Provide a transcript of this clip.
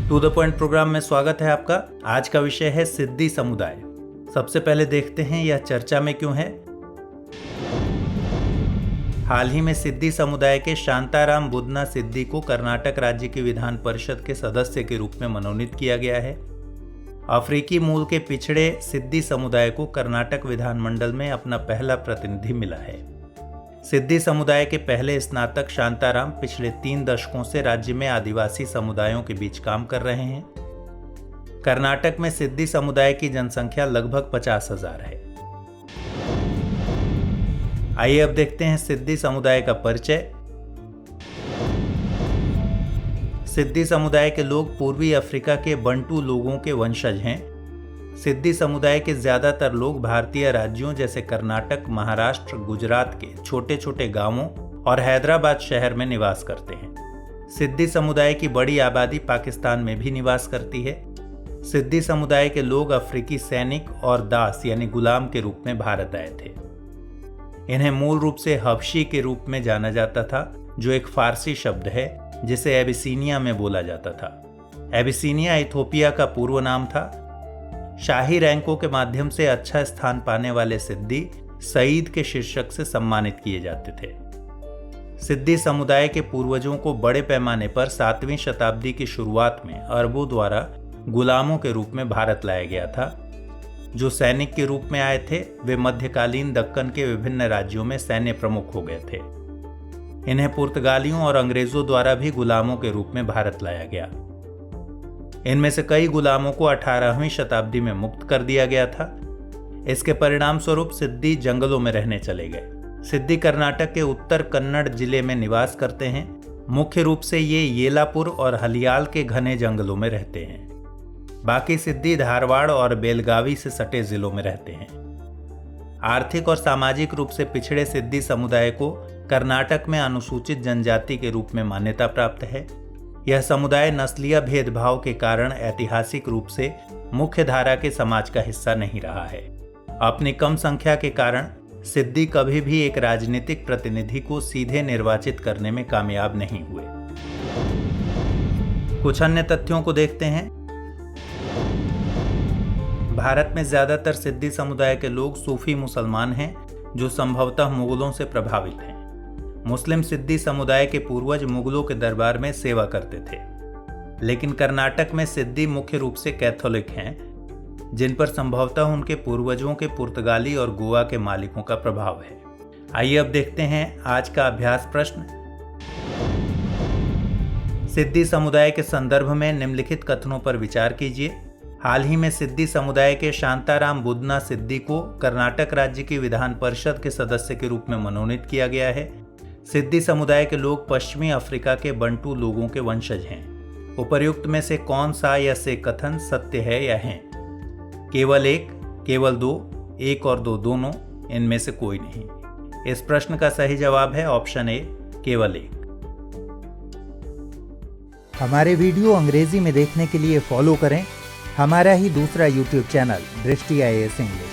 To the point programme में स्वागत है आपका। आज का विषय है सिद्दी समुदाय। सबसे पहले देखते हैं यह चर्चा में क्यों है। हाल ही में सिद्दी समुदाय के शांताराम बुदना सिद्दी को कर्नाटक राज्य की विधान परिषद के सदस्य के रूप में मनोनीत किया गया है। अफ्रीकी मूल के पिछड़े सिद्दी समुदाय को कर्नाटक विधानमंडल में अपना पहला प्रतिनिधि मिला है। सिद्दी समुदाय के पहले स्नातक शांताराम पिछले 3 दशकों से राज्य में आदिवासी समुदायों के बीच काम कर रहे हैं। कर्नाटक में सिद्दी समुदाय की जनसंख्या लगभग 50,000 है। आइए अब देखते हैं सिद्दी समुदाय का परिचय। सिद्दी समुदाय के लोग पूर्वी अफ्रीका के बंटू लोगों के वंशज हैं। सिद्दी समुदाय के ज्यादातर लोग भारतीय राज्यों जैसे कर्नाटक, महाराष्ट्र, गुजरात के छोटे छोटे गांवों और हैदराबाद शहर में निवास करते हैं। सिद्दी समुदाय की बड़ी आबादी पाकिस्तान में भी निवास करती है। सिद्दी समुदाय के लोग अफ्रीकी सैनिक और दास यानी गुलाम के रूप में भारत आए थे। इन्हें मूल रूप से हबशी के रूप में जाना जाता था, जो एक फारसी शब्द है जिसे एबिसीनिया में बोला जाता था। एबिसीनिया इथोपिया का पूर्व नाम था। शाही रैंकों के माध्यम से अच्छा स्थान पाने वाले सिद्दी सईद के शीर्षक से सम्मानित किए जाते थे। सिद्दी समुदाय के पूर्वजों को बड़े पैमाने पर 7वीं शताब्दी की शुरुआत में अरबों द्वारा गुलामों के रूप में भारत लाया गया था। जो सैनिक के रूप में आए थे वे मध्यकालीन दक्कन के विभिन्न राज्यों में सैन्य प्रमुख हो गए थे। इन्हें पुर्तगालियों और अंग्रेजों द्वारा भी गुलामों के रूप में भारत लाया गया। इनमें से कई गुलामों को 18वीं शताब्दी में मुक्त कर दिया गया था। इसके परिणाम स्वरूप सिद्दी जंगलों में रहने चले गए। सिद्दी कर्नाटक के उत्तर कन्नड़ जिले में निवास करते हैं। मुख्य रूप से ये येलापुर और हलियाल के घने जंगलों में रहते हैं। बाकी सिद्दी धारवाड़ और बेलगावी से सटे जिलों में रहते हैं। आर्थिक और सामाजिक रूप से पिछड़े सिद्दी समुदाय को कर्नाटक में अनुसूचित जनजाति के रूप में मान्यता प्राप्त है। यह समुदाय नस्लीय भेदभाव के कारण ऐतिहासिक रूप से मुख्य धारा के समाज का हिस्सा नहीं रहा है। अपनी कम संख्या के कारण सिद्दी कभी भी एक राजनीतिक प्रतिनिधि को सीधे निर्वाचित करने में कामयाब नहीं हुए। कुछ अन्य तथ्यों को देखते हैं। भारत में ज्यादातर सिद्दी समुदाय के लोग सूफी मुसलमान हैं, जो संभवतः मुगलों से प्रभावित हैं। मुस्लिम सिद्दी समुदाय के पूर्वज मुगलों के दरबार में सेवा करते थे, लेकिन कर्नाटक में सिद्दी मुख्य रूप से कैथोलिक हैं, जिन पर संभवतः उनके पूर्वजों के पुर्तगाली और गोवा के मालिकों का प्रभाव है। आइए अब देखते हैं आज का अभ्यास प्रश्न। सिद्दी समुदाय के संदर्भ में निम्नलिखित कथनों पर विचार कीजिए। हाल ही में सिद्दी समुदाय के शांताराम बुदना सिद्दी को कर्नाटक राज्य की विधान परिषद के सदस्य के रूप में मनोनीत किया गया है। सिद्दी समुदाय के लोग पश्चिमी अफ्रीका के बंटू लोगों के वंशज हैं। उपर्युक्त में से कौन सा या से कथन सत्य है या है? केवल एक, केवल दो, एक और दो दोनों, इनमें से कोई नहीं। इस प्रश्न का सही जवाब है ऑप्शन ए, केवल एक। हमारे वीडियो अंग्रेजी में देखने के लिए फॉलो करें हमारा ही दूसरा YouTube चैनल दृष्टि IAS इंग्लिश।